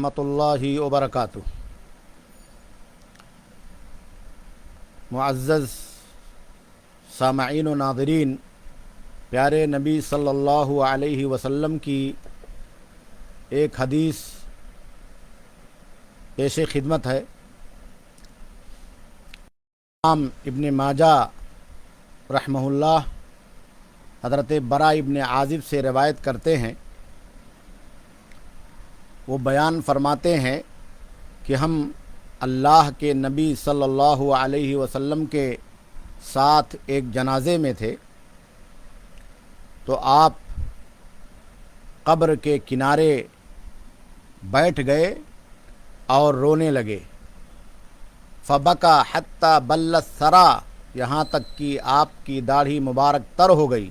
ورحمۃ اللہ وبرکاتہ۔ معزز سامعین و ناظرین، پیارے نبی صلی اللہ علیہ وسلم کی ایک حدیث پیش خدمت ہے۔ امام ابن ماجہ رحمہ اللہ حضرت برا ابن عازب سے روایت کرتے ہیں، وہ بیان فرماتے ہیں کہ ہم اللہ کے نبی صلی اللہ علیہ وسلم کے ساتھ ایک جنازے میں تھے، تو آپ قبر کے کنارے بیٹھ گئے اور رونے لگے۔ فبکا حتی بل الثری، یہاں تک کہ آپ کی داڑھی مبارک تر ہو گئی۔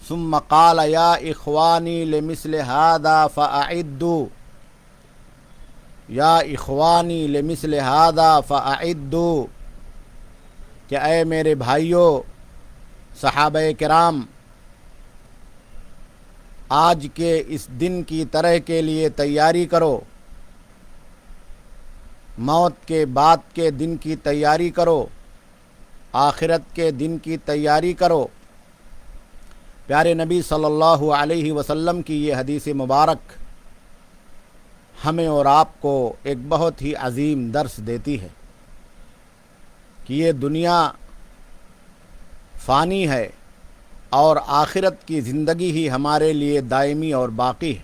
ثم قال یا اخوانی لمثل هذا فاعدوا، یا اخوانی لمثل هذا فاعدوا، کہ اے میرے بھائیوں، صحابہ کرام، آج کے اس دن کی طرح کے لیے تیاری کرو، موت کے بعد کے دن کی تیاری کرو، آخرت کے دن کی تیاری کرو۔ پیارے نبی صلی اللہ علیہ وسلم کی یہ حدیث مبارک ہمیں اور آپ کو ایک بہت ہی عظیم درس دیتی ہے کہ یہ دنیا فانی ہے اور آخرت کی زندگی ہی ہمارے لیے دائمی اور باقی ہے۔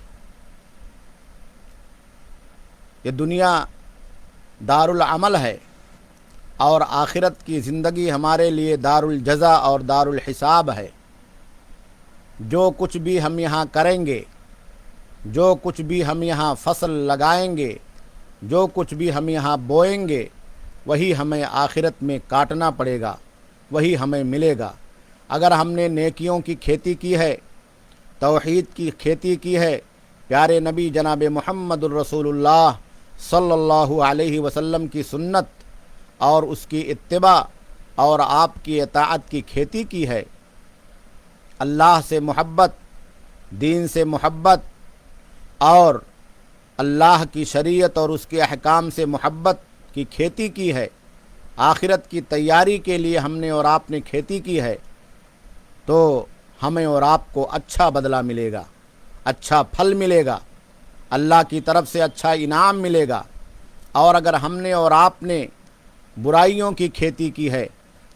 یہ دنیا دار العمل ہے اور آخرت کی زندگی ہمارے لیے دار الجزا اور دار الحساب ہے۔ جو کچھ بھی ہم یہاں کریں گے، جو کچھ بھی ہم یہاں فصل لگائیں گے، جو کچھ بھی ہم یہاں بوئیں گے، وہی ہمیں آخرت میں کاٹنا پڑے گا، وہی ہمیں ملے گا۔ اگر ہم نے نیکیوں کی کھیتی کی ہے، توحید کی کھیتی کی ہے، پیارے نبی جناب محمد الرسول اللہ صلی اللہ علیہ وسلم کی سنت اور اس کی اتباع اور آپ کی اطاعت کی کھیتی کی ہے، اللہ سے محبت، دین سے محبت اور اللہ کی شریعت اور اس کے احکام سے محبت کی کھیتی کی ہے، آخرت کی تیاری کے لیے ہم نے اور آپ نے کھیتی کی ہے، تو ہمیں اور آپ کو اچھا بدلہ ملے گا، اچھا پھل ملے گا، اللہ کی طرف سے اچھا انعام ملے گا۔ اور اگر ہم نے اور آپ نے برائیوں کی کھیتی کی ہے،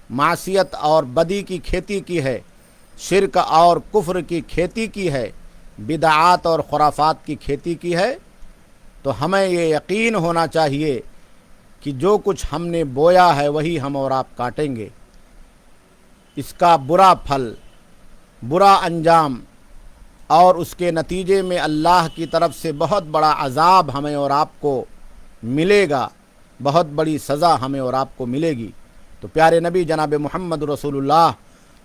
معصیت اور بدی کی کھیتی کی ہے، شرک اور کفر کی کھیتی کی ہے، بدعات اور خرافات کی کھیتی کی ہے، تو ہمیں یہ یقین ہونا چاہیے کہ جو کچھ ہم نے بویا ہے وہی ہم اور آپ کاٹیں گے۔ اس کا برا پھل، برا انجام اور اس کے نتیجے میں اللہ کی طرف سے بہت بڑا عذاب ہمیں اور آپ کو ملے گا، بہت بڑی سزا ہمیں اور آپ کو ملے گی۔ تو پیارے نبی جناب محمد رسول اللہ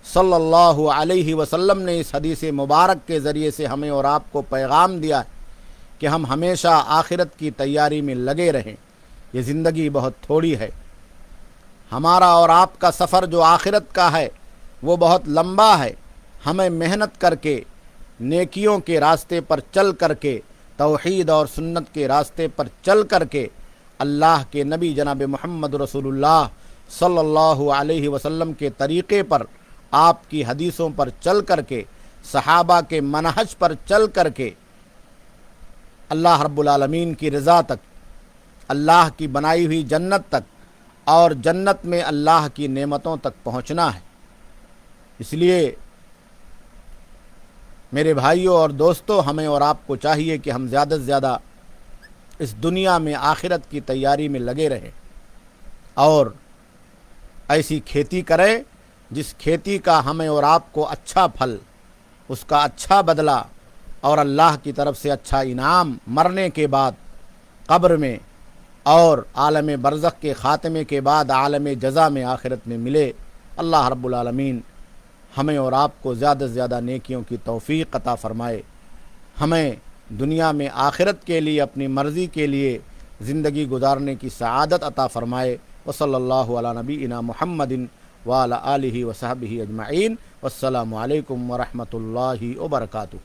صلی اللہ علیہ وسلم نے اس حدیث مبارک کے ذریعے سے ہمیں اور آپ کو پیغام دیا ہے کہ ہم ہمیشہ آخرت کی تیاری میں لگے رہیں۔ یہ زندگی بہت تھوڑی ہے، ہمارا اور آپ کا سفر جو آخرت کا ہے وہ بہت لمبا ہے۔ ہمیں محنت کر کے، نیکیوں کے راستے پر چل کر کے، توحید اور سنت کے راستے پر چل کر کے، اللہ کے نبی جناب محمد رسول اللہ صلی اللہ علیہ وسلم کے طریقے پر، آپ کی حدیثوں پر چل کر کے، صحابہ کے منہج پر چل کر کے اللہ رب العالمین کی رضا تک، اللہ کی بنائی ہوئی جنت تک اور جنت میں اللہ کی نعمتوں تک پہنچنا ہے۔ اس لیے میرے بھائیوں اور دوستوں، ہمیں اور آپ کو چاہیے کہ ہم زیادہ سے زیادہ اس دنیا میں آخرت کی تیاری میں لگے رہیں اور ایسی کھیتی کریں جس کھیتی کا ہمیں اور آپ کو اچھا پھل، اس کا اچھا بدلہ اور اللہ کی طرف سے اچھا انعام مرنے کے بعد قبر میں اور عالم برزخ کے خاتمے کے بعد عالم جزا میں آخرت میں ملے۔ اللہ رب العالمین ہمیں اور آپ کو زیادہ سے زیادہ نیکیوں کی توفیق عطا فرمائے، ہمیں دنیا میں آخرت کے لیے اپنی مرضی کے لیے زندگی گزارنے کی سعادت عطا فرمائے۔ وصلی اللہ علی نبینا محمد وعلی آلہ وصحبہ اجمعین۔ والسلام علیکم ورحمۃ اللہ وبرکاتہ۔